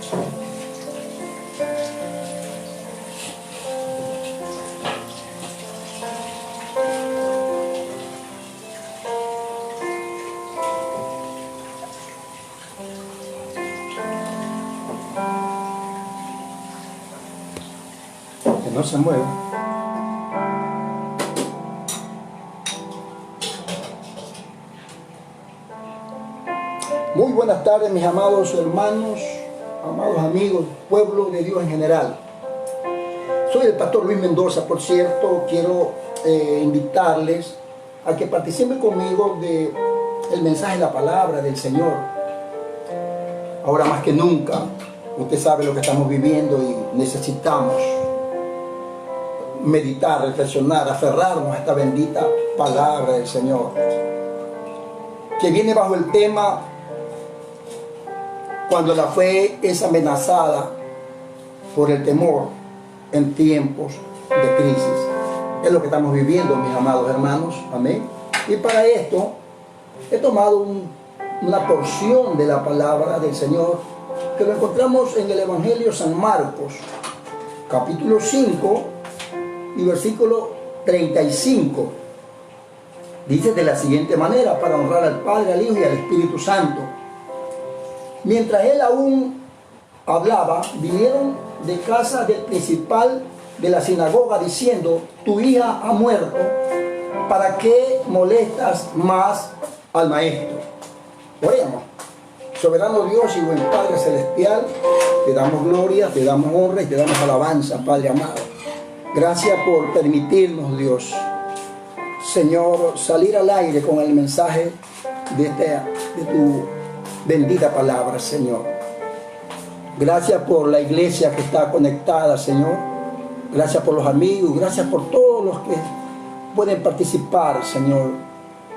Que no se mueva. Muy buenas tardes, mis amados hermanos, amados amigos, pueblo de Dios en general. Soy el pastor Luis Mendoza, por cierto. Quiero invitarles a que participen conmigo del mensaje de la palabra del Señor. Ahora más que nunca, usted sabe lo que estamos viviendo y necesitamos meditar, reflexionar, aferrarnos a esta bendita palabra del Señor, que viene bajo el tema: cuando la fe es amenazada por el temor en tiempos de crisis. Es lo que estamos viviendo, mis amados hermanos. Amén. Y para esto he tomado una porción de la palabra del Señor, que lo encontramos en el Evangelio San Marcos, capítulo 5 y versículo 35. Dice de la siguiente manera: para honrar al Padre, al Hijo y al Espíritu Santo. Mientras él aún hablaba, vinieron de casa del principal de la sinagoga diciendo: tu hija ha muerto, ¿para qué molestas más al maestro? Oremos. Soberano Dios y buen Padre celestial, te damos gloria, te damos honra y te damos alabanza, Padre amado. Gracias por permitirnos, Dios, Señor, salir al aire con el mensaje de tu bendita palabra, Señor. Gracias por la iglesia que está conectada, Señor. Gracias por los amigos, gracias por todos los que pueden participar, Señor,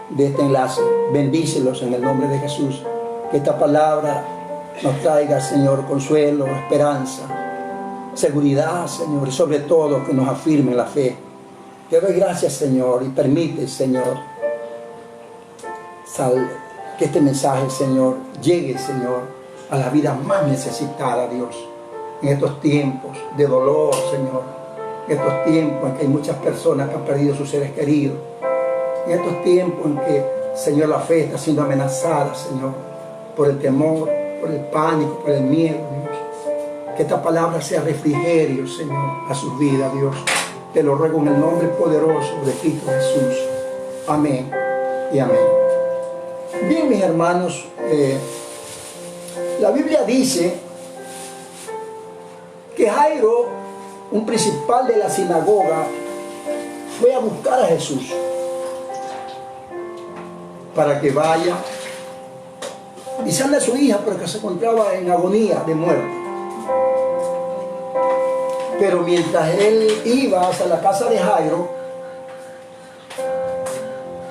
de este enlace. Bendícelos en el nombre de Jesús. Que esta palabra nos traiga, Señor, consuelo, esperanza, seguridad, Señor, y sobre todo que nos afirme la fe. Te doy gracias, Señor, y permite, Señor, que este mensaje, Señor, llegue, Señor, a la vida más necesitada, Dios, en estos tiempos de dolor, Señor, en estos tiempos en que hay muchas personas que han perdido sus seres queridos, en estos tiempos en que, Señor, la fe está siendo amenazada, Señor, por el temor, por el pánico, por el miedo, Dios. Que esta palabra sea refrigerio, Señor, a sus vidas, Dios. Te lo ruego en el nombre poderoso de Cristo Jesús. Amén y amén. Bien, mis hermanos, la Biblia dice que Jairo, un principal de la sinagoga, fue a buscar a Jesús para que vaya y sane a su hija, porque se encontraba en agonía de muerte. Pero mientras él iba hacia la casa de Jairo,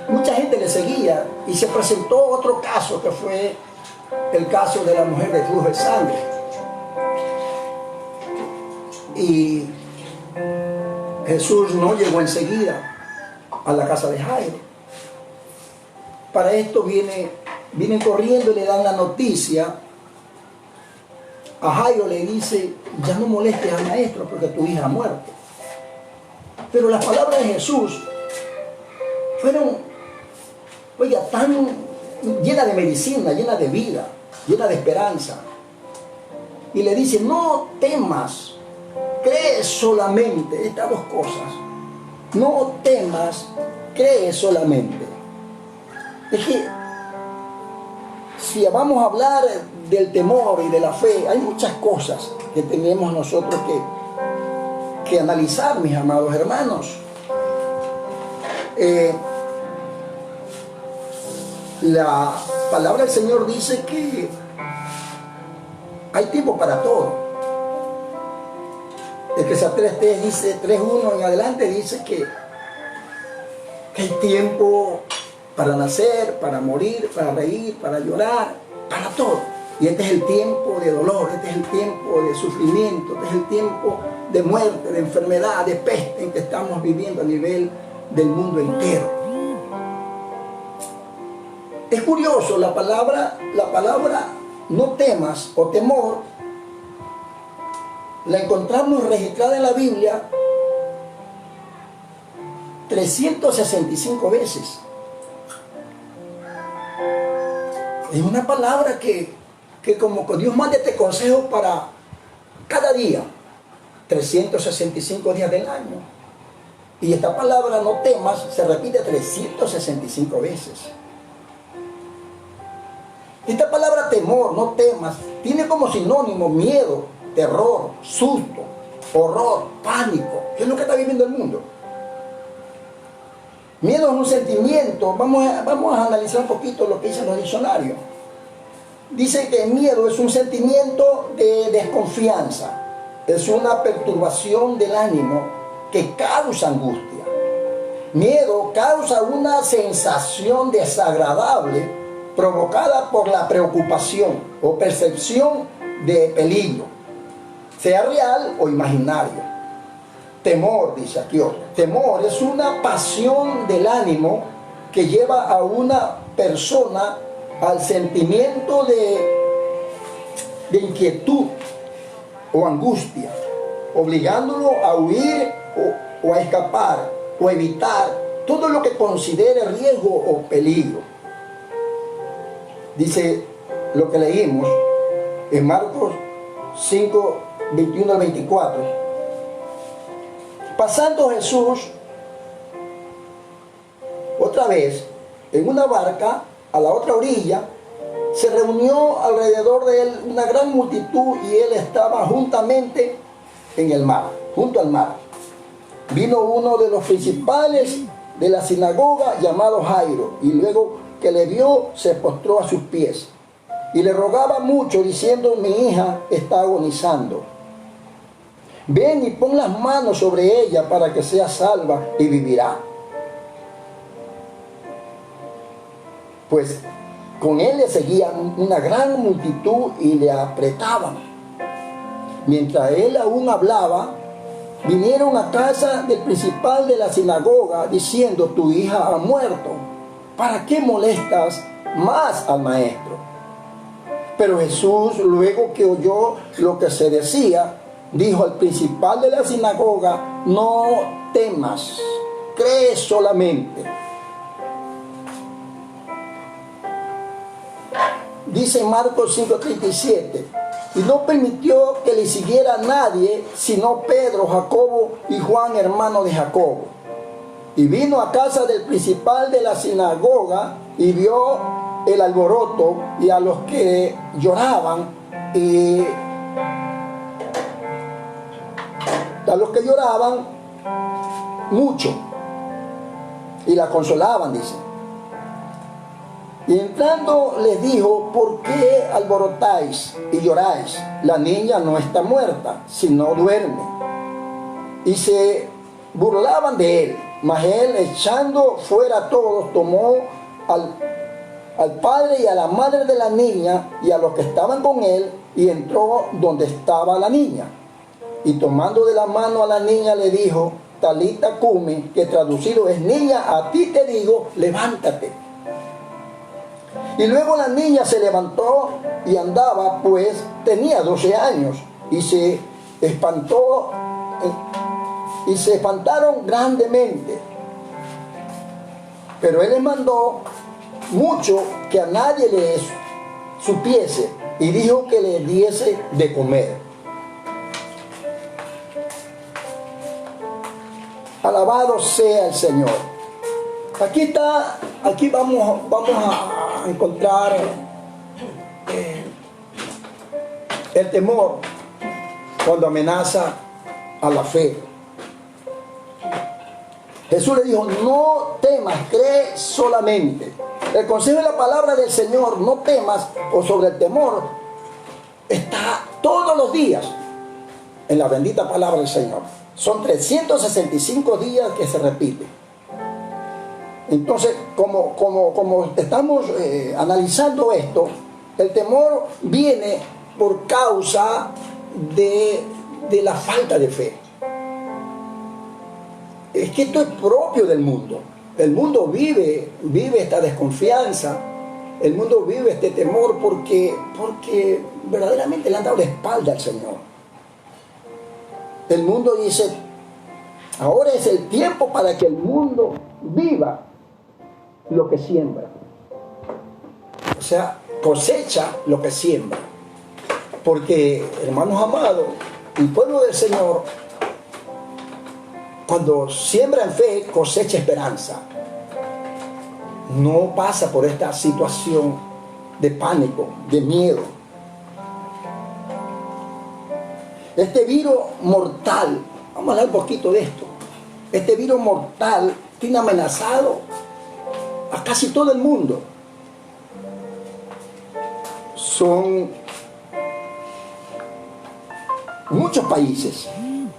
mucha gente le seguía y se presentó otro caso, que fue el caso de la mujer de flujo de sangre. Y Jesús no llegó enseguida a la casa de Jairo. Para esto vienen corriendo y le dan la noticia. A Jairo le dice: ya no molestes al maestro porque tu hija ha muerto. Pero las palabras de Jesús fueron, oiga, tan llenas de medicina, llenas de vida, llenas de esperanza. Y le dice: no temas, cree solamente. Estas dos cosas: no temas, cree solamente. Es que si vamos a hablar del temor y de la fe, hay muchas cosas que tenemos nosotros que analizar, mis amados hermanos. La palabra del Señor dice que hay tiempo para todo. Eclesiastés 3 dice, 3:1 en adelante, dice que hay tiempo para nacer, para morir, para reír, para llorar, para todo. Y este es el tiempo de dolor, este es el tiempo de sufrimiento, este es el tiempo de muerte, de enfermedad, de peste en que estamos viviendo a nivel del mundo entero. Es curioso, la palabra no temas o temor la encontramos registrada en la Biblia 365 veces. Es una palabra que como que Dios manda este consejo para cada día, 365 días del año. Y esta palabra no temas se repite 365 veces. Esta palabra temor, no temas, tiene como sinónimo miedo, terror, susto, horror, pánico. ¿Qué es lo que está viviendo el mundo? Miedo es un sentimiento. Vamos a analizar un poquito lo que dicen los diccionarios. Dice que el miedo es un sentimiento de desconfianza. Es una perturbación del ánimo que causa angustia. Miedo causa una sensación desagradable provocada por la preocupación o percepción de peligro, sea real o imaginario. Temor, dice aquí otro. Temor es una pasión del ánimo que lleva a una persona al sentimiento de inquietud o angustia, obligándolo a huir o a escapar o evitar todo lo que considere riesgo o peligro. Dice lo que leímos en Marcos 5, 21 al 24. Pasando Jesús otra vez en una barca a la otra orilla, se reunió alrededor de él una gran multitud y él estaba juntamente en el mar, junto al mar. Vino uno de los principales de la sinagoga llamado Jairo, y luego que le vio se postró a sus pies y le rogaba mucho diciendo: mi hija está agonizando. Ven y pon las manos sobre ella para que sea salva y vivirá. Pues con él le seguían una gran multitud y le apretaban. Mientras él aún hablaba, vinieron a casa del principal de la sinagoga diciendo: tu hija ha muerto, ¿para qué molestas más al maestro? Pero Jesús, luego que oyó lo que se decía, dijo al principal de la sinagoga: no temas, cree solamente. Dice Marcos 5:37, y no permitió que le siguiera nadie sino Pedro, Jacobo y Juan, hermano de Jacobo. Y vino a casa del principal de la sinagoga y vio el alboroto y a los que lloraban mucho, y la consolaban, dice. Y entrando les dijo: ¿por qué alborotáis y lloráis? La niña no está muerta, sino duerme. Y se burlaban de él. Mas él, echando fuera a todos, tomó al padre y a la madre de la niña y a los que estaban con él, y entró donde estaba la niña. Y tomando de la mano a la niña le dijo: Talita cumi, que traducido es: niña, a ti te digo, levántate. Y luego la niña se levantó y andaba, pues tenía 12 años, y se espantaron grandemente. Pero él les mandó mucho que a nadie le supiese, y dijo que le diese de comer. Alabado sea el Señor. Aquí vamos a encontrar el temor cuando amenaza a la fe. Jesús le dijo: no temas, cree solamente. El consejo de la palabra del Señor, no temas, o sobre el temor, está todos los días en la bendita palabra del Señor. Son 365 días que se repite. Entonces, como estamos analizando esto, el temor viene por causa de la falta de fe. Es que esto es propio del mundo. El mundo vive esta desconfianza, el mundo vive este temor porque verdaderamente le han dado la espalda al Señor. el mundo dice, ahora es el tiempo para que el mundo viva lo que siembra. O sea, cosecha lo que siembra. Porque, hermanos amados, el pueblo del Señor, cuando siembra en fe, cosecha esperanza. No pasa por esta situación de pánico, de miedo. Este virus mortal, vamos a hablar un poquito de esto. Este virus mortal tiene amenazado a casi todo el mundo. Son muchos países.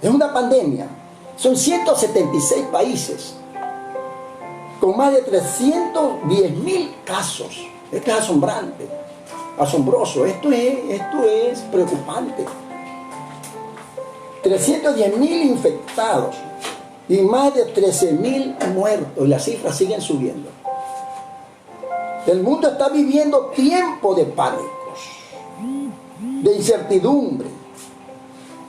Es una pandemia. Son 176 países con más de 310.000 casos. Esto es asombrante, asombroso. Esto es preocupante. 310.000 infectados y más de 13.000 muertos. Y las cifras siguen subiendo. El mundo está viviendo tiempos de pánicos, de incertidumbre.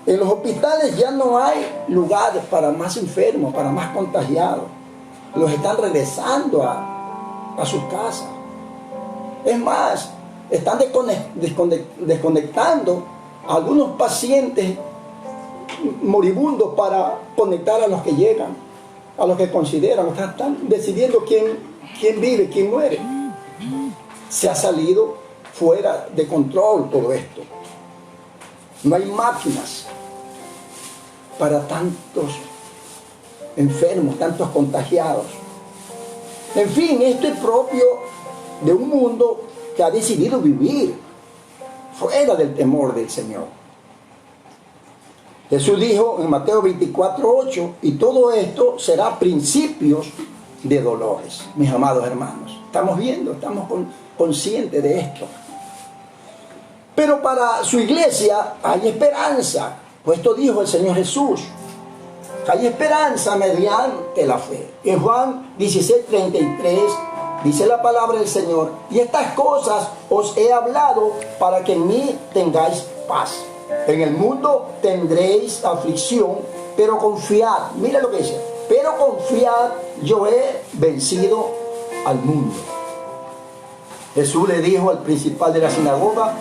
En los hospitales ya no hay lugares para más enfermos, para más contagiados. Los están regresando a sus casas. Es más, están desconectando a algunos pacientes moribundos para conectar a los que llegan, a los que consideran. Están decidiendo quién vive, quién muere. Se ha salido fuera de control todo esto. No hay máquinas para tantos enfermos, tantos contagiados. En fin, esto es propio de un mundo que ha decidido vivir fuera del temor del Señor. Jesús dijo en Mateo 24:8, y todo esto será principios de dolores. Mis amados hermanos, estamos viendo, estamos conscientes de esto. Pero para su iglesia hay esperanza, pues esto dijo el Señor Jesús. Hay esperanza mediante la fe. En Juan 16:33 dice la palabra del Señor, y estas cosas os he hablado para que en mí tengáis paz. En el mundo tendréis aflicción, pero confiad. Mira lo que dice, pero confiad, yo he vencido al mundo. Jesús le dijo al principal de la sinagoga,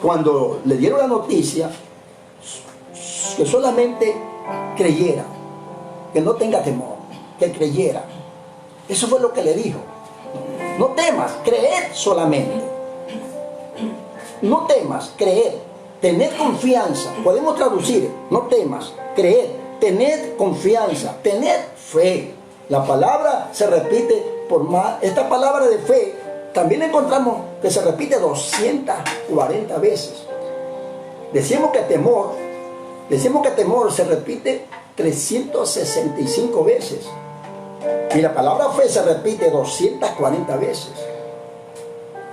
cuando le dieron la noticia, que solamente creyera, que no tenga temor, que creyera. Eso fue lo que le dijo. No temas, creed solamente. No temas, creed, tened confianza. Podemos traducir, no temas, creed, tened confianza, tened fe. La palabra se repite por más. Esta palabra de fe también encontramos que se repite 240 veces. Decimos que temor se repite 365 veces. Y la palabra fe se repite 240 veces.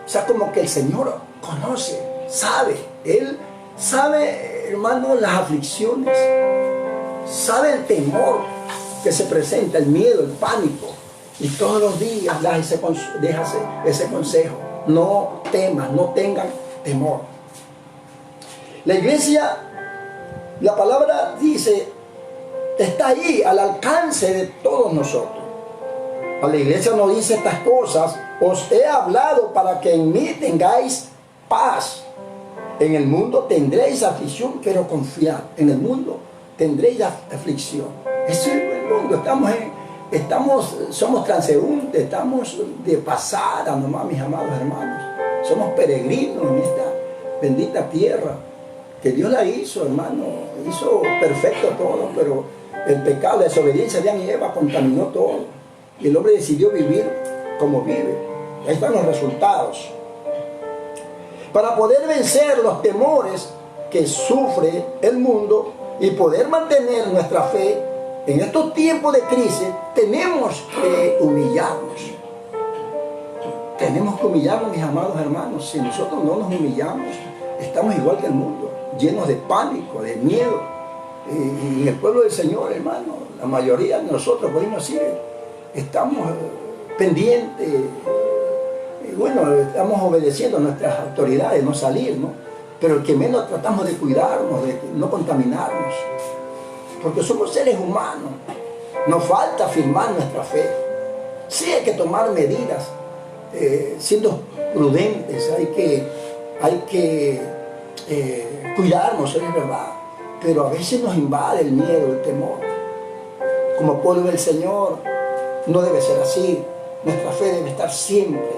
O sea, como que el Señor conoce, sabe. Él sabe, hermano, las aflicciones. Sabe el temor que se presenta, el miedo, el pánico. Y todos los días deja ese consejo. No temas, no tengan temor. La iglesia, la palabra dice, está ahí al alcance de todos nosotros. A la iglesia nos dice estas cosas, os he hablado para que en mí tengáis paz. En el mundo tendréis aflicción, pero confiad. En el mundo tendréis aflicción. Ese es el mundo. Somos transeúntes, estamos de pasada nomás, mis amados hermanos. Somos peregrinos en esta bendita tierra que Dios la hizo, hermano. Hizo perfecto todo, pero el pecado, la desobediencia de Adán y Eva contaminó todo. Y el hombre decidió vivir como vive. Ahí están los resultados. Para poder vencer los temores que sufre el mundo y poder mantener nuestra fe en estos tiempos de crisis, tenemos que humillarnos. Tenemos que humillarnos, mis amados hermanos. Si nosotros no nos humillamos, estamos igual que el mundo, llenos de pánico, de miedo. Y en el pueblo del Señor, hermano, la mayoría de nosotros, por ahí nos siguen, estamos pendientes. Bueno, estamos obedeciendo a nuestras autoridades, no salir, ¿no? pero el que menos tratamos de cuidarnos, de no contaminarnos, porque somos seres humanos. Nos falta afirmar nuestra fe. Sí hay que tomar medidas, siendo prudentes, hay que cuidarnos, es verdad, pero a veces nos invade el miedo, el temor. Como pueblo del Señor, no debe ser así. Nuestra fe debe estar siempre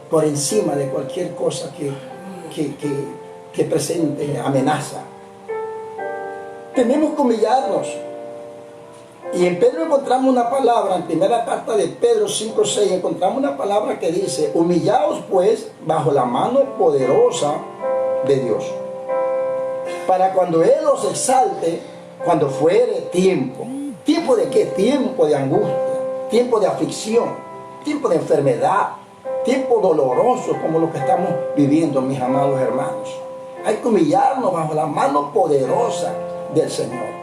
por encima de cualquier cosa que presente amenaza. Tenemos que humillarnos. Y en Pedro encontramos una palabra, en primera carta de Pedro 5:6, encontramos una palabra que dice: humillaos pues bajo la mano poderosa de Dios, para cuando Él os exalte, cuando fuere tiempo. ¿Tiempo de qué? Tiempo de angustia, tiempo de aflicción, tiempo de enfermedad, tiempo doloroso como lo que estamos viviendo, mis amados hermanos. Hay que humillarnos bajo la mano poderosa del Señor.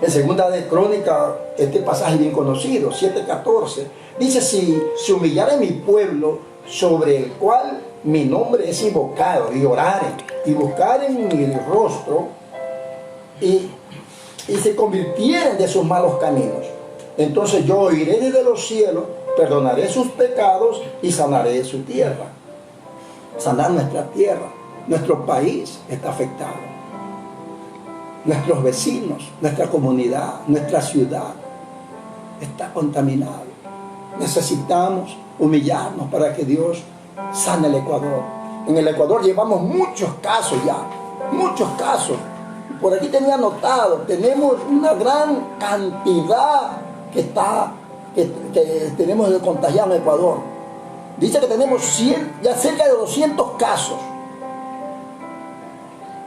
En segunda de Crónica, este pasaje bien conocido, 7:14, dice: si se humillare mi pueblo, sobre el cual mi nombre es invocado, y oraren, y buscaren mi rostro, y se convirtieren de sus malos caminos, entonces yo oiré desde los cielos, perdonaré sus pecados y sanaré su tierra. Sanar nuestra tierra. Nuestro país está afectado. Nuestros vecinos, nuestra comunidad, nuestra ciudad está contaminada. Necesitamos humillarnos para que Dios sane el Ecuador. En el Ecuador llevamos muchos casos ya, muchos casos. Por aquí tenía anotado, tenemos una gran cantidad que tenemos de contagiados en Ecuador. Dice que tenemos ya cerca de 200 casos.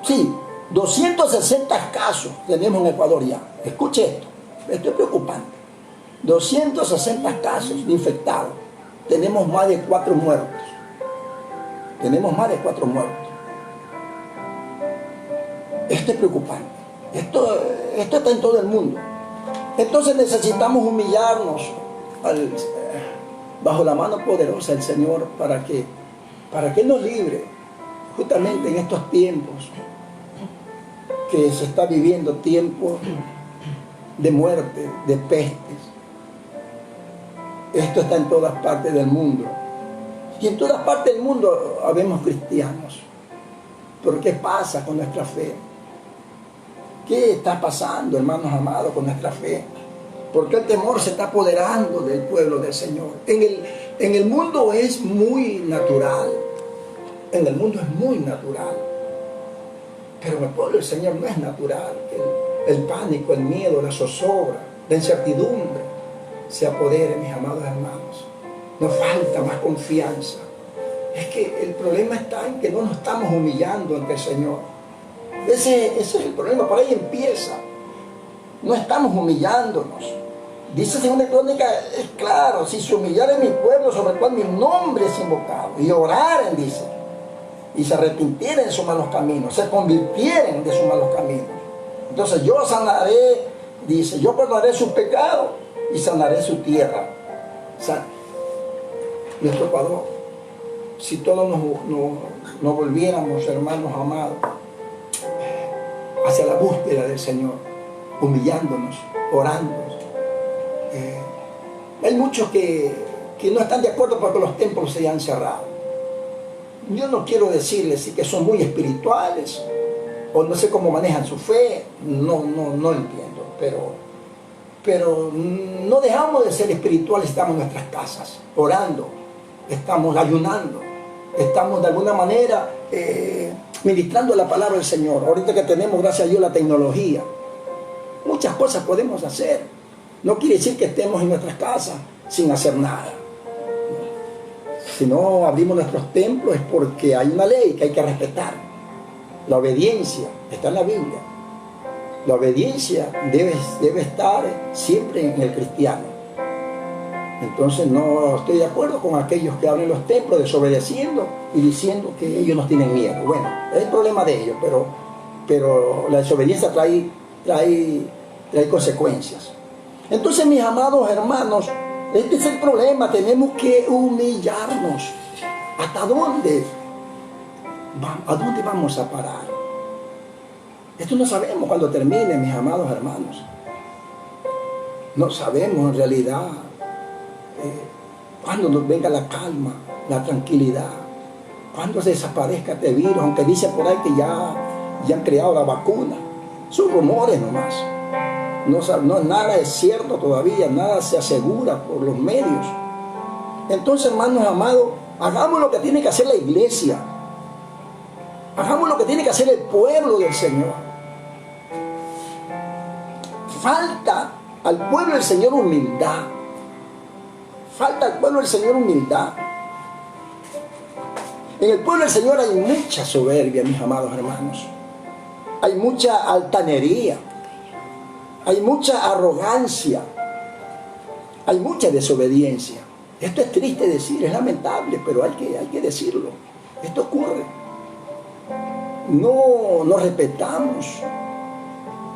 Sí, 260 casos tenemos en Ecuador ya. Escuche esto es preocupante. 260 casos de infectados. Tenemos más de 4 muertos. Tenemos más de 4 muertos. Esto es preocupante. Esto está en todo el mundo. Entonces necesitamos humillarnos bajo la mano poderosa del Señor para que Él nos libre justamente en estos tiempos que se está viviendo, tiempos de muerte, de pestes. Esto está en todas partes del mundo. Y en todas partes del mundo habemos cristianos. Pero ¿qué pasa con nuestra fe? ¿Qué está pasando, hermanos amados, con nuestra fe? Porque el temor se está apoderando del pueblo del Señor. En el mundo es muy natural. En el mundo es muy natural. Pero en el pueblo del Señor no es natural. El pánico, el miedo, la zozobra, la incertidumbre se apodere, mis amados hermanos. Nos falta más confianza. Es que el problema está en que no nos estamos humillando ante el Señor. Ese es el problema, por ahí empieza. No estamos humillándonos. Dice segunda Crónica, es claro: si se humillare mi pueblo sobre el cual mi nombre es invocado, y oraren, dice, y se arrepintieren de sus malos caminos, se convirtieren de sus malos caminos, entonces yo sanaré, dice, yo perdonaré sus pecados y sanaré su tierra. O sea, nuestro Ecuador, si todos nos volviéramos, hermanos amados, hacia la búsqueda del Señor, humillándonos, orando. Hay muchos que no están de acuerdo porque los templos se hayan cerrado. Yo no quiero decirles que son muy espirituales o no sé cómo manejan su fe, no entiendo, pero no dejamos de ser espirituales. Estamos en nuestras casas orando, estamos ayunando, estamos de alguna manera ministrando la palabra del Señor. Ahorita que tenemos, gracias a Dios, la tecnología, muchas cosas podemos hacer. No quiere decir que estemos en nuestras casas sin hacer nada. Si no abrimos nuestros templos es porque hay una ley que hay que respetar. La obediencia está en la Biblia. La obediencia debe estar siempre en el cristiano. Entonces no estoy de acuerdo con aquellos que abren los templos desobedeciendo y diciendo que ellos no tienen miedo. Bueno, es el problema de ellos, pero la desobediencia trae consecuencias. Entonces, mis amados hermanos, este es el problema. Tenemos que humillarnos. ¿Hasta dónde? ¿A dónde vamos a parar? Esto no sabemos cuándo termine, mis amados hermanos. No sabemos en realidad cuándo nos venga la calma, la tranquilidad, cuándo se desaparezca este virus, aunque dicen por ahí que ya han creado la vacuna. Son rumores nomás. No, nada es cierto todavía, nada se asegura por los medios. Entonces, hermanos amados, hagamos lo que tiene que hacer la iglesia. Hagamos lo que tiene que hacer el pueblo del Señor. Falta al pueblo del Señor humildad. Falta al pueblo del Señor humildad. En el pueblo del Señor hay mucha soberbia, mis amados hermanos. Hay mucha altanería. Hay mucha arrogancia. Hay mucha desobediencia. Esto es triste decir, es lamentable, pero hay que decirlo. Esto ocurre. No respetamos.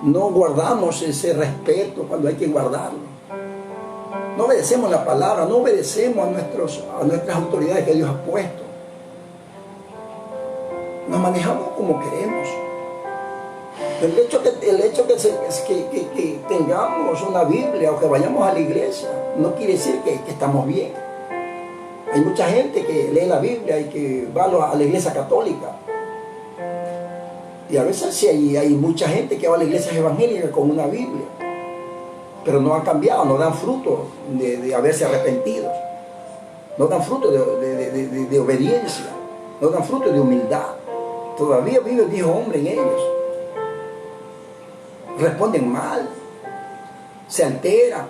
No guardamos ese respeto cuando hay que guardarlo. No obedecemos la palabra, no obedecemos a nuestras autoridades que Dios ha puesto. Nos manejamos como queremos. El hecho que tengamos una Biblia o que vayamos a la iglesia no quiere decir que estamos bien. Hay mucha gente que lee la Biblia y que va a la iglesia católica. Y a veces sí hay mucha gente que va a la iglesia evangélica con una Biblia, pero no han cambiado, no dan fruto de haberse arrepentido, no dan fruto de obediencia, no dan fruto de humildad. Todavía vive el viejo hombre en ellos. Responden mal, se alteran,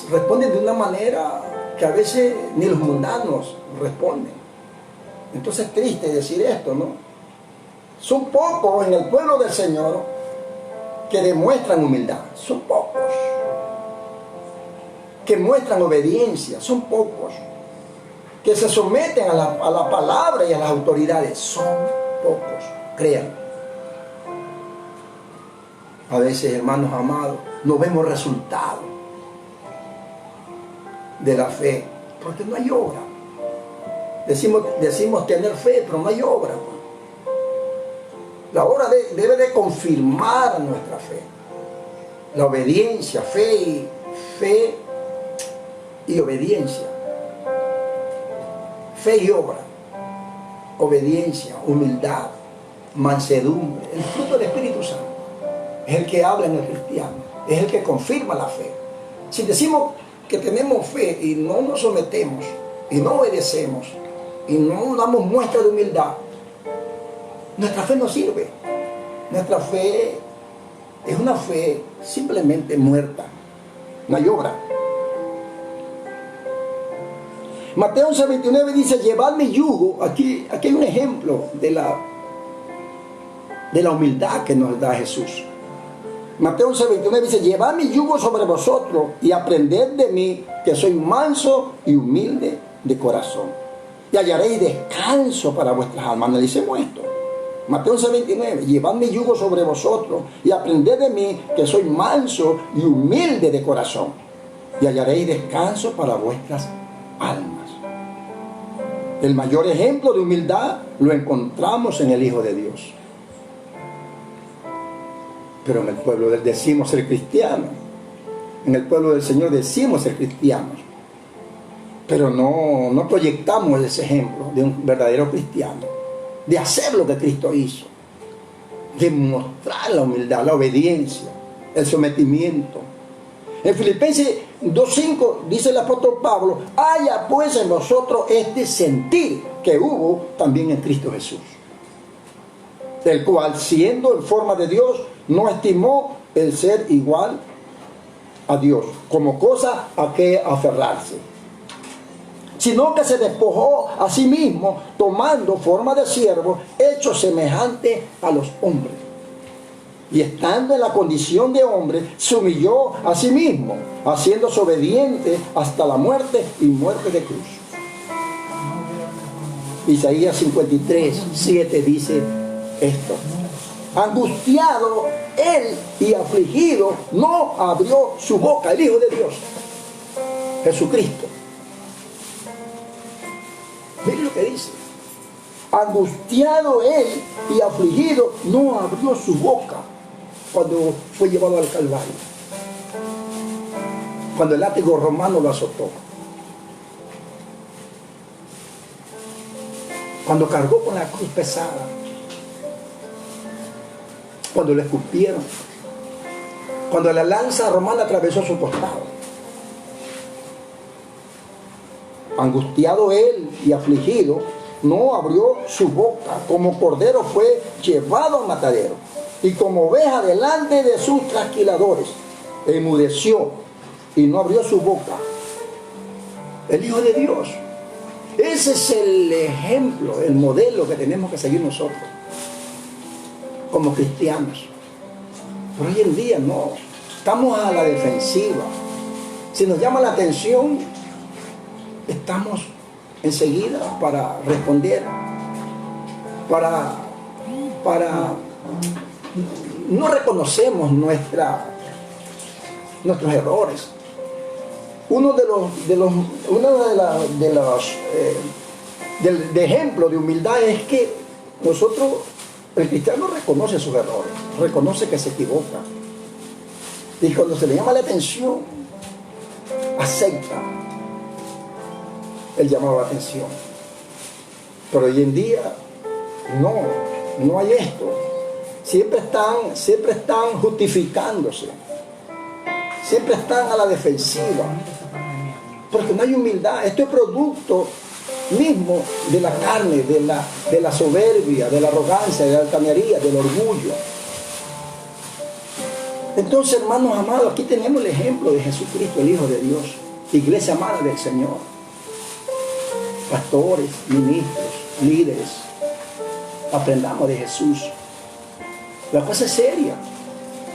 responden de una manera que a veces ni los mundanos responden. Entonces es triste decir esto, ¿no? Son pocos en el pueblo del Señor que demuestran humildad. Son pocos. Que muestran obediencia. Son pocos. Que se someten a la palabra y a las autoridades. Son pocos. Créanlo. A veces, hermanos amados, no vemos resultados de la fe porque no hay obra. Decimos tener fe, pero no hay obra. La obra debe de confirmar nuestra fe. La obediencia, fe y obediencia. Fe y obra. Obediencia, humildad, mansedumbre. El fruto del Espíritu Santo es el que habla en el cristiano. Es el que confirma la fe. Si decimos que tenemos fe y no nos sometemos y no obedecemos y no damos muestra de humildad, nuestra fe no sirve. Nuestra fe es una fe simplemente muerta. No hay obra. Mateo 11:29 dice: llevad mi yugo. Aquí hay un ejemplo de la humildad que nos da Jesús. Mateo 11:29 dice: llevad mi yugo sobre vosotros y aprended de mí, que soy manso y humilde de corazón, y hallaréis descanso para vuestras almas. Analicemos esto. Mateo 11:29: llevad mi yugo sobre vosotros y aprended de mí, que soy manso y humilde de corazón, y hallaréis descanso para vuestras almas. El mayor ejemplo de humildad lo encontramos en el Hijo de Dios. Pero en el pueblo decimos ser cristianos. En el pueblo del Señor decimos ser cristianos. Pero no proyectamos ese ejemplo de un verdadero cristiano. De hacer lo que Cristo hizo. De mostrar la humildad, la obediencia, el sometimiento. En Filipenses 2:5 dice el apóstol Pablo: haya pues en vosotros este sentir que hubo también en Cristo Jesús, el cual, siendo en forma de Dios, no estimó el ser igual a Dios como cosa a que aferrarse, sino que se despojó a sí mismo, tomando forma de siervo, hecho semejante a los hombres. Y estando en la condición de hombre, se humilló a sí mismo, haciéndose obediente hasta la muerte y muerte de cruz. Isaías 53:7 dice esto: angustiado él y afligido, no abrió su boca. El Hijo de Dios, Jesucristo. Miren lo que dice. Angustiado él y afligido, no abrió su boca cuando fue llevado al Calvario. Cuando el látigo romano lo azotó. Cuando cargó con la cruz pesada. Cuando le escupieron. Cuando la lanza romana atravesó su costado. Angustiado él y afligido, no abrió su boca. Como cordero fue llevado al matadero. Y como oveja delante de sus trasquiladores, enmudeció y no abrió su boca. El Hijo de Dios. Ese es el ejemplo, el modelo que tenemos que seguir nosotros como cristianos. Pero hoy en día no, estamos a la defensiva. Si nos llama la atención, estamos enseguida para responder, para no reconocemos nuestros errores. Uno de ejemplos de humildad es que nosotros, el cristiano reconoce sus errores, reconoce que se equivoca. Y cuando se le llama la atención, acepta el llamado a la atención. Pero hoy en día, no hay esto. Siempre están justificándose. Siempre están a la defensiva. Porque no hay humildad. Esto es producto mismo de la carne, de la soberbia, de la arrogancia, de la altanería, del orgullo. Entonces, hermanos amados, aquí tenemos el ejemplo de Jesucristo, el Hijo de Dios. Iglesia amada del Señor. Pastores, ministros, líderes. Aprendamos de Jesús. La cosa es seria.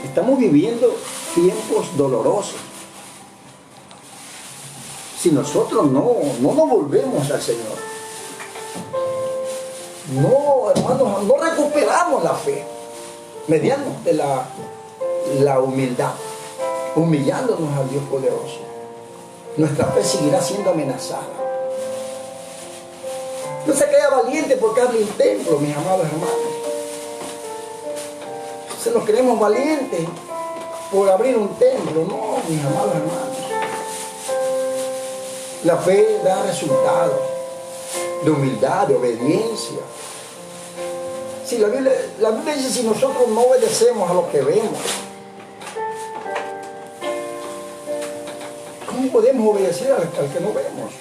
Estamos viviendo tiempos dolorosos. Si nosotros no nos volvemos al Señor, no, hermanos, no recuperamos la fe mediante la humildad, humillándonos al Dios poderoso, nuestra fe seguirá siendo amenazada. No se crea valiente porque abre un templo, mis amados hermanos. Se nos creemos valientes por abrir un templo. No, mis amados hermanos. La fe da resultados de humildad, de obediencia. Si la Biblia dice, si nosotros no obedecemos a lo que vemos, ¿cómo podemos obedecer al que no vemos?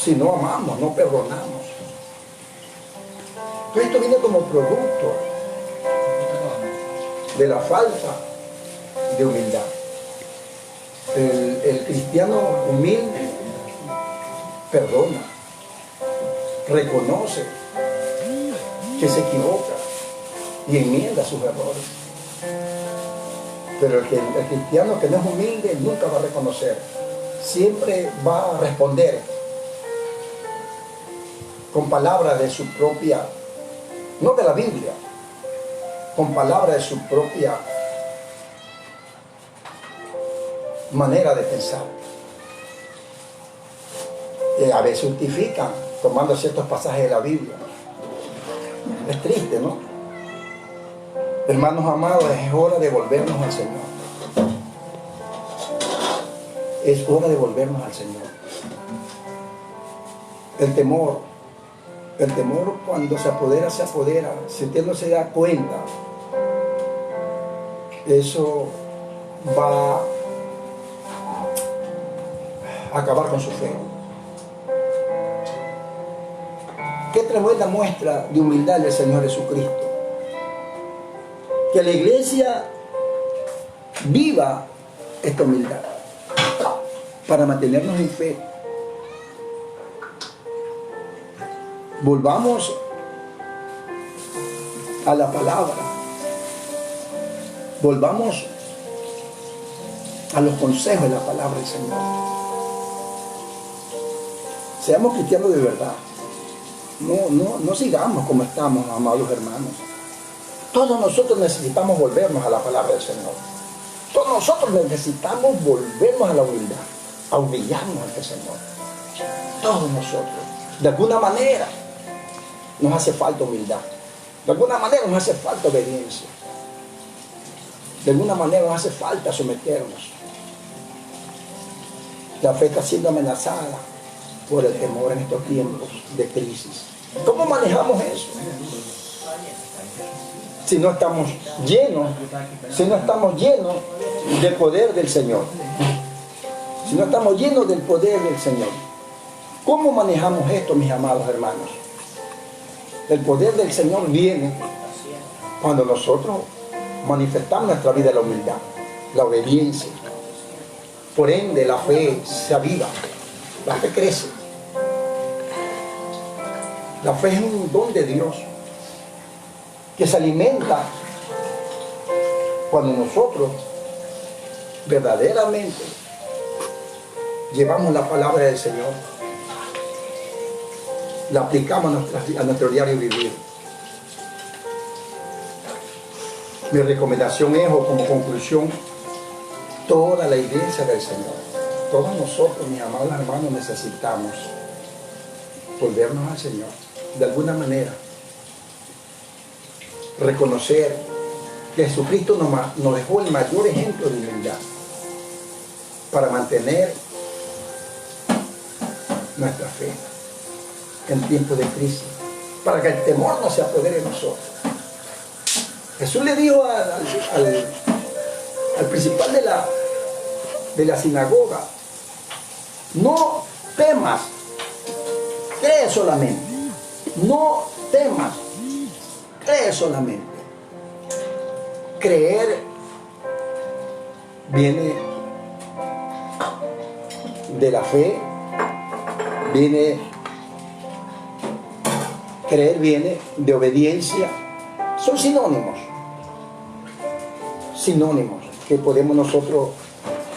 Si no amamos, no perdonamos. Todo esto viene como producto de la falta de humildad. El cristiano humilde perdona, reconoce que se equivoca y enmienda sus errores. Pero el cristiano que no es humilde nunca va a reconocer, siempre va a responder con palabras de su propia, no de la Biblia, con palabras de su propia manera de pensar. Y a veces justifican tomando ciertos pasajes de la Biblia. Es triste, ¿no? Hermanos amados, es hora de volvernos al Señor. Es hora de volvernos al Señor. El temor cuando se apodera. Si usted no se da cuenta, eso va a acabar con su fe. Qué tremenda muestra de humildad del Señor Jesucristo. Que la iglesia viva esta humildad para mantenernos en fe. Volvamos a la palabra. Volvamos a los consejos de la palabra del Señor. Seamos cristianos de verdad. No sigamos como estamos, amados hermanos. Todos nosotros necesitamos volvernos a la palabra del Señor. Todos nosotros necesitamos volvernos a la humildad, a humillarnos ante el Señor. Todos nosotros. De alguna manera nos hace falta humildad. De alguna manera nos hace falta obediencia. De alguna manera nos hace falta someternos. La fe está siendo amenazada por el temor en estos tiempos de crisis. ¿Cómo manejamos eso? Si no estamos llenos del poder del Señor. Si no estamos llenos del poder del Señor. ¿Cómo manejamos esto, mis amados hermanos? El poder del Señor viene cuando nosotros manifestamos nuestra vida de la humildad, la obediencia. Por ende, la fe se aviva, la fe crece. La fe es un don de Dios que se alimenta cuando nosotros verdaderamente llevamos la palabra del Señor, la aplicamos a nuestro diario vivir. Mi recomendación es, o como conclusión, toda la iglesia del Señor, todos nosotros, mis amados hermanos, necesitamos volvernos al Señor de alguna manera, reconocer que Jesucristo nos dejó el mayor ejemplo de humildad para mantener nuestra fe en tiempos de crisis, para que el temor no se apodere de nosotros. Jesús le dijo al principal de la sinagoga: no temas, cree solamente. No temas, cree solamente. Creer viene de la fe, creer viene de obediencia. Son sinónimos que podemos nosotros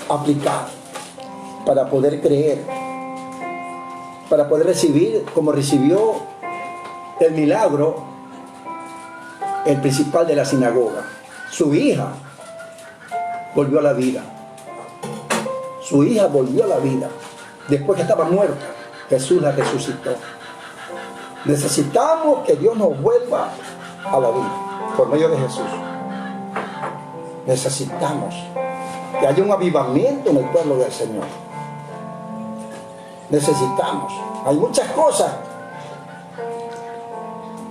aplicar para poder creer, para poder recibir como recibió el milagro el principal de la sinagoga. Su hija volvió a la vida. Su hija volvió a la vida. Después que estaba muerta, Jesús la resucitó. Necesitamos que Dios nos vuelva a la vida por medio de Jesús. Necesitamos que haya un avivamiento en el pueblo del Señor. Necesitamos. Hay muchas cosas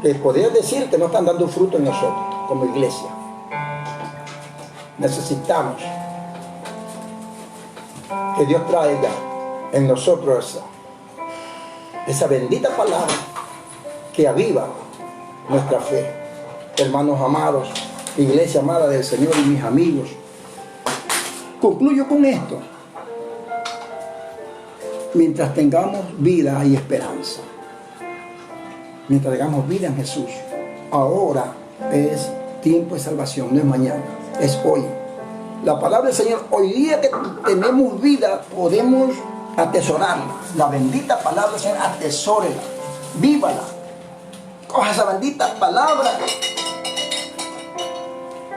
que podría decir que no están dando fruto en nosotros como iglesia. Necesitamos que Dios traiga en nosotros esa bendita palabra que aviva nuestra fe. Hermanos amados, iglesia amada del Señor y mis amigos, concluyo con esto. Mientras tengamos vida y esperanza, mientras tengamos vida en Jesús, ahora es tiempo de salvación, no es mañana, es hoy. La palabra del Señor, hoy día que tenemos vida, podemos atesorarla. La bendita palabra del Señor, atesórela, vívala. Coja esa bendita palabra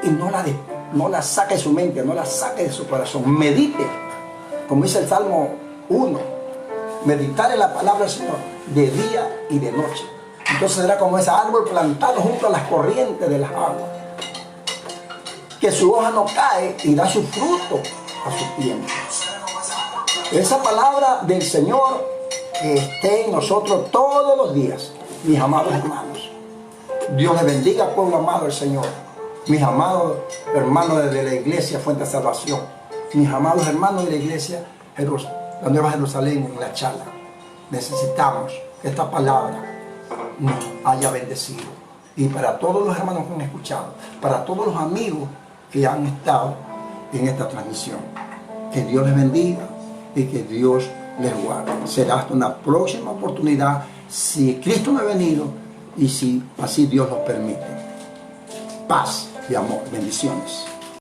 y no la saque de su mente, no la saque de su corazón. Medite, como dice el Salmo 1, meditar en la palabra del Señor de día y de noche. Entonces será como ese árbol plantado junto a las corrientes de las aguas, que su hoja no cae y da su fruto a su tiempo. Esa palabra del Señor que esté en nosotros todos los días, mis amados hermanos. Dios les bendiga, pueblo amado del Señor. Mis amados hermanos de la iglesia Fuente de Salvación. Mis amados hermanos de la iglesia la Nueva Jerusalén en La Chala. Necesitamos que esta palabra nos haya bendecido. Y para todos los hermanos que han escuchado, para todos los amigos que han estado en esta transmisión, que Dios les bendiga y que Dios les guarde. Será hasta una próxima oportunidad, si Cristo no ha venido y si así Dios nos permite. Paz y amor, bendiciones.